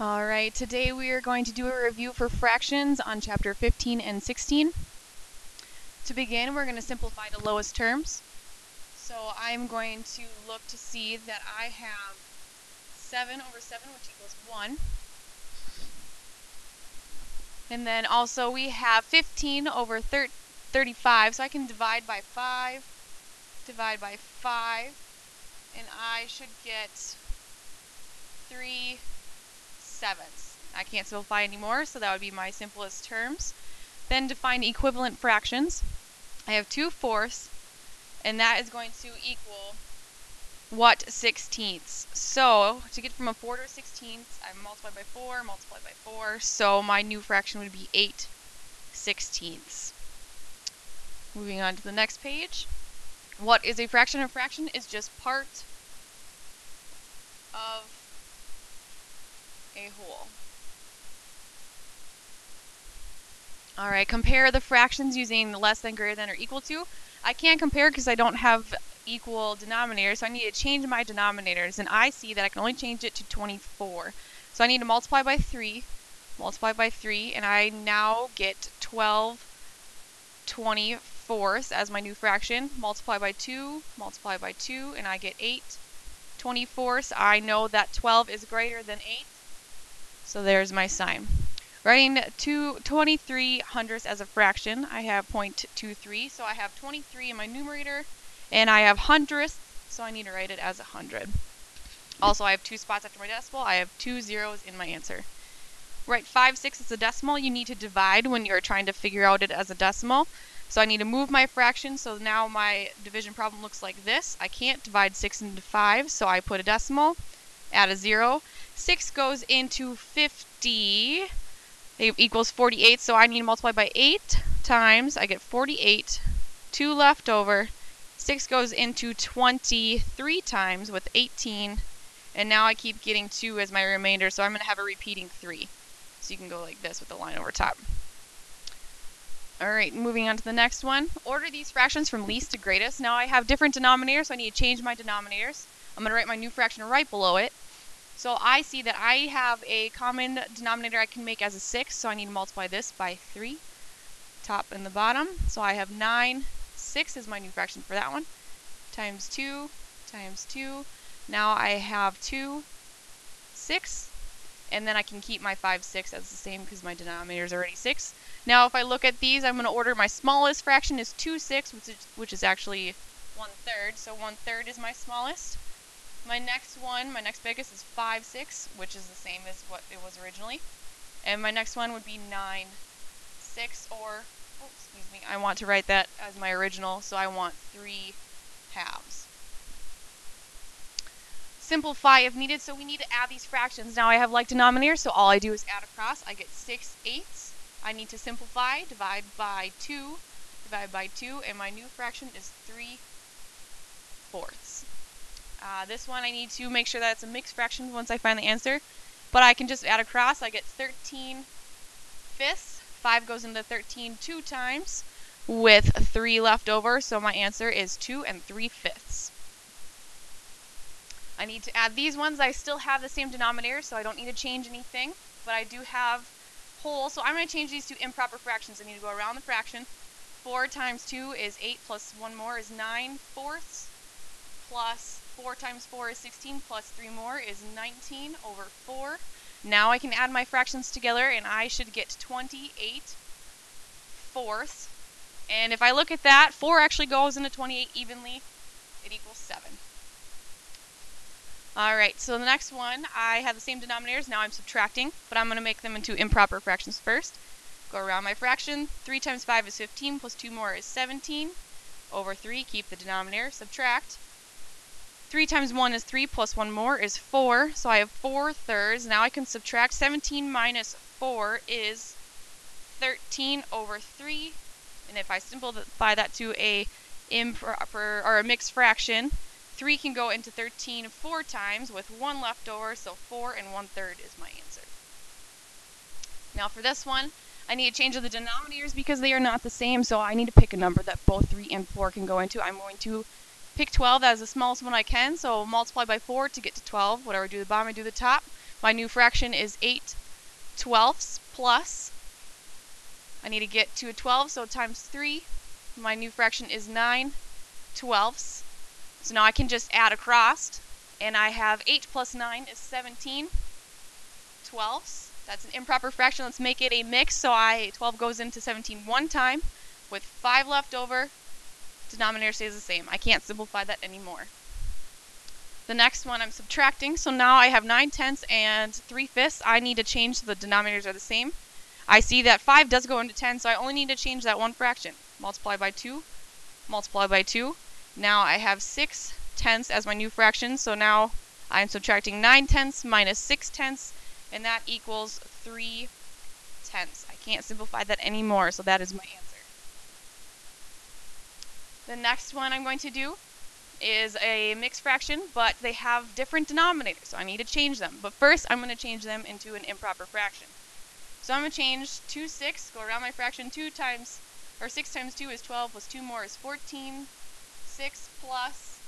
Alright, today we are going to do a review for fractions on chapter 15 and 16. To begin, we're going to simplify the lowest terms. So I'm going to look to see that I have 7 over 7, which equals 1. And then also we have 15 over 35, so I can divide by 5, and I should get 3/7. I can't simplify anymore, so that would be my simplest terms. Then to find equivalent fractions, I have 2/4, and that is going to equal what 16ths? So to get from a 4 to a 16th, I multiply by 4, so my new fraction would be 8/16. Moving on to the next page. What is a fraction? A fraction is just part of a whole. Alright, compare the fractions using less than, greater than, or equal to. I can't compare because I don't have equal denominators, so I need to change my denominators, and I see that I can only change it to 24. So I need to multiply by 3, and I now get 12/24 as my new fraction. Multiply by 2, and I get 8/24. I know that 12 is greater than 8, so there's my sign. Writing 23/100 as a fraction, I have 0.23, so I have 23 in my numerator, and I have hundredths, so I need to write it as 100. Also, I have 2 spots after my decimal. I have 2 zeros in my answer. Write 5/6 as a decimal. You need to divide when you're trying to figure out it as a decimal. So I need to move my fraction, so now my division problem looks like this. I can't divide 6 into 5, so I put a decimal, add a 0. 6 goes into 50. It equals 48, so I need to multiply by 8 times. I get 48, 2 left over. 6 goes into 23 times with 18, and now I keep getting 2 as my remainder, so I'm going to have a repeating 3. So you can go like this with the line over top. Alright, moving on to the next one. Order these fractions from least to greatest. Now I have different denominators, so I need to change my denominators. I'm going to write my new fraction right below it. So I see that I have a common denominator I can make as a 6, so I need to multiply this by 3, top and the bottom. So I have 9/6 is my new fraction for that one, times 2, times 2. Now I have 2/6, and then I can keep my 5/6 as the same because my denominator is already 6. Now if I look at these, I'm going to order my smallest fraction is 2/6, which is actually 1/3, so 1/3 is my smallest. My next biggest is 5/6, which is the same as what it was originally. And my next one would be 9/6, or, oh, excuse me, I want to write that as my original, so I want 3/2. Simplify if needed, so we need to add these fractions. Now I have like denominators, so all I do is add across. I get 6/8. I need to simplify, divide by 2, and my new fraction is 3/4. This one I need to make sure that it's a mixed fraction once I find the answer, but I can just add across. I get 13/5. 5 goes into 13 2 times with 3 left over, so my answer is 2 3/5. I need to add these ones. I still have the same denominator, so I don't need to change anything, but I do have whole, so I'm going to change these to improper fractions. I need to go around the fraction. 4 times 2 is 8, plus 1 more is 9/4, plus 4 times 4 is 16, plus 3 more is 19/4. Now I can add my fractions together, and I should get 28/4. And if I look at that, 4 actually goes into 28 evenly. It equals 7. Alright, so the next one, I have the same denominators. Now I'm subtracting, but I'm going to make them into improper fractions first. Go around my fraction. 3 times 5 is 15, plus 2 more is 17/3. Keep the denominator. Subtract. 3 times 1 is 3, plus 1 more is 4, so I have 4/3. Now I can subtract. 17 minus 4 is 13/3, and if I simplify that to a improper or a mixed fraction, 3 can go into 13 4 times with 1 left over, so 4 1/3 is my answer. Now for this one, I need to change the denominators because they are not the same, so I need to pick a number that both 3 and 4 can go into. I'm going to pick 12 as the smallest one I can, so multiply by 4 to get to 12. Whatever I do the bottom, I do the top. My new fraction is 8/12 plus, I need to get to a 12, so times 3. My new fraction is 9/12. So now I can just add across, and I have 8 plus 9 is 17/12. That's an improper fraction. Let's make it a mix. So 12 goes into 17 one time with 5 left over. Denominator stays the same. I can't simplify that anymore. The next one I'm subtracting. So now I have 9/10 and 3/5. I need to change so the denominators are the same. I see that 5 does go into 10, so I only need to change that one fraction. Multiply by 2, multiply by 2. Now I have 6/10 as my new fraction, so now I'm subtracting 9/10 minus 6/10, and that equals 3/10. I can't simplify that anymore, so that is my answer. The next one I'm going to do is a mixed fraction, but they have different denominators, so I need to change them. But first, I'm going to change them into an improper fraction. So I'm going to change 2/6, go around my fraction, 6 times 2 is 12, plus 2 more is 14, 6 plus,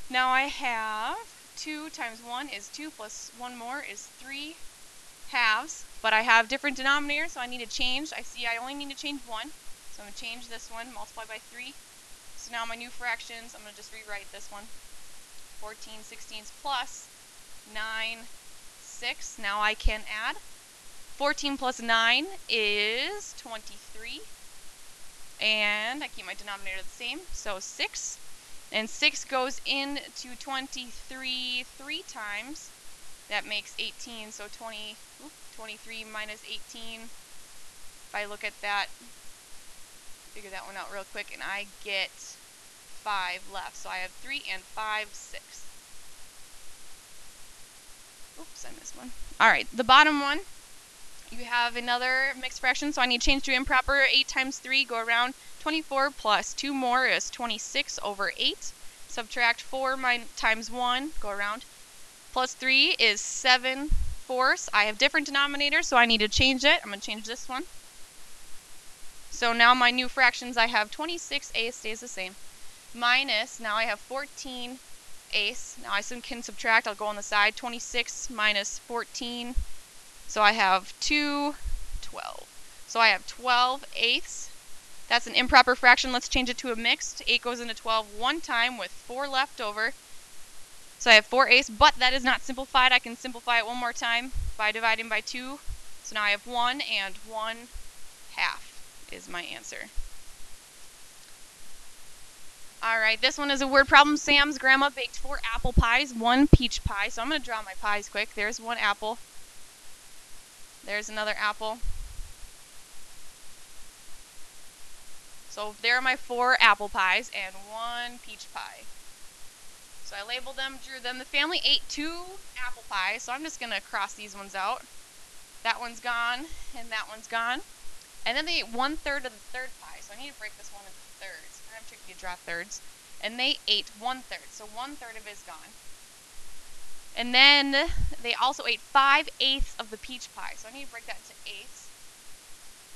now I have 2 times 1 is 2, plus 1 more is 3 halves, but I have different denominators, so I need to change. I see I only need to change one, so I'm going to change this one, multiply by 3. So now my new fractions, I'm going to just rewrite this one. 14 16ths plus 9 6. Now I can add. 14 plus 9 is 23. And I keep my denominator the same, so 6. And 6 goes into 23 3 times. That makes 18, so 23 minus 18. If I look at that, figure that one out real quick, and I get 5 left. So I have 3 and 5 6. Oops, I missed one. Alright, the bottom one, you have another mixed fraction, so I need to change to improper. 8 times 3, go around. 24 plus 2 more is 26/8. Subtract 4 times 1, go around. Plus 3 is 7/4. I have different denominators, so I need to change it. I'm going to change this one. So now my new fractions, I have 26/8 stays the same. Minus, now I have 14/8. Now I can subtract, I'll go on the side. 26 minus 14. So I have 2/12. So I have 12/8. That's an improper fraction. Let's change it to a mixed. 8 goes into 12 one time with 4 left over. So I have 4/8, but that is not simplified. I can simplify it one more time by dividing by 2. So now I have 1 and 1/2 is my answer. Alright, this one is a word problem. Sam's grandma baked 4 apple pies, 1 peach pie. So I'm going to draw my pies quick. There's 1 apple. There's another apple. So there are my 4 apple pies and 1 peach pie. So I labeled them, drew them. The family ate 2 apple pies, so I'm just going to cross these ones out. That one's gone, and that one's gone. And then they ate 1/3 of the third pie, so I need to break this one into thirds. It's kind of tricky to draw thirds. And they ate 1/3, so 1/3 of it is gone. And then they also ate 5/8 of the peach pie, so I need to break that into eighths.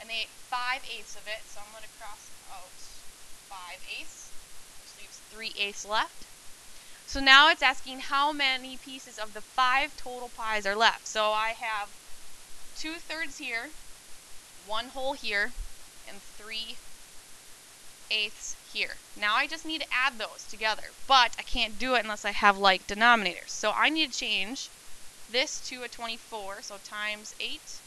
And they ate 5/8 of it, so I'm going to cross out 5/8, which leaves 3/8 left. So now it's asking how many pieces of the 5 total pies are left. So I have 2/3 here, 1 whole here, and 3/8 here. Now I just need to add those together, but I can't do it unless I have like denominators. So I need to change this to a 24, so times 8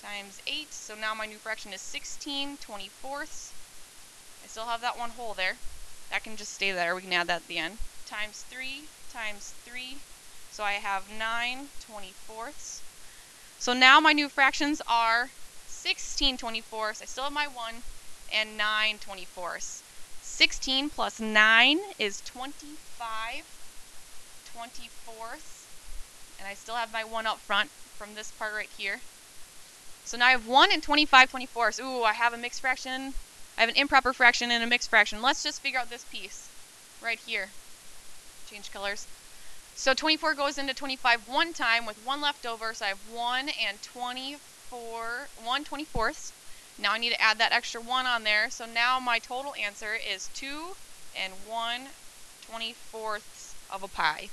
times 8. So now my new fraction is 16/24. I still have that 1 whole there. That can just stay there. We can add that at the end. Times 3 times 3. So I have 9/24. So now my new fractions are 16/24. I still have my 1 and 9/24. 16 plus 9 is 25/24. And I still have my 1 up front from this part right here. So now I have 1 and 25/24. Ooh, I have a mixed fraction. I have an improper fraction and a mixed fraction. Let's just figure out this piece right here. Change colors. So 24 goes into 25 one time with 1 left over. So I have 1 and 1/24. Now I need to add that extra 1 on there. So now my total answer is 2 and 1/24 of a pie.